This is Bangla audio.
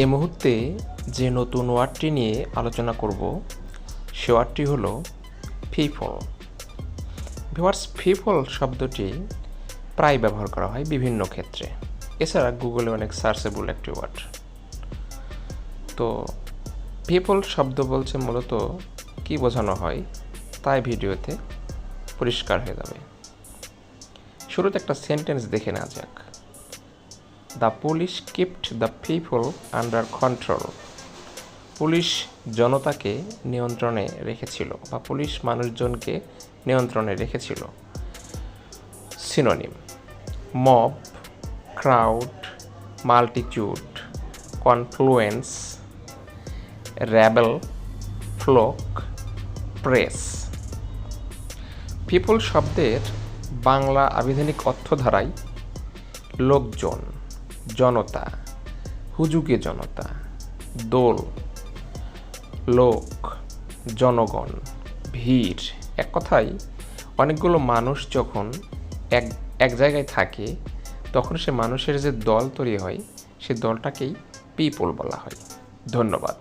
এই মুহূর্তে যে নতুন ওয়ার্ডটি নিয়ে আলোচনা করব সে ওয়ার্ডটি হলো পিপল। ভিউয়ার্স, পিপল শব্দটি প্রায় ব্যবহার করা হয় বিভিন্ন ক্ষেত্রে। এছাড়া গুগলে অনেক সার্চেবল একটি ওয়ার্ড। তো পিপল শব্দ বলছে মূলত কী বোঝানো হয় তাই ভিডিওতে পরিষ্কার হয়ে যাবে। শুরুতে একটা সেন্টেন্স দেখে নেওয়া যাক। The police kept the people under control. Police জনতাকে নিয়ন্ত্রণে রেখেছিল বা পুলিশ মানুষজনকে নিয়ন্ত্রণে রেখেছিল। Synonym: mob, crowd, multitude, confluence, rabble, flock, press. People শব্দের বাংলা আবিধানিক অর্থধারায় লোকজন, জনতা, হুজুগে জনতা, দোল, লোক, জনগণ, ভিড়। এক কথায় অনেকগুলো মানুষ যখন এক জায়গায় থাকে তখন সে মানুষের যে দল তৈরি হয় সে দলটাকেই পিপল বলা হয়। ধন্যবাদ।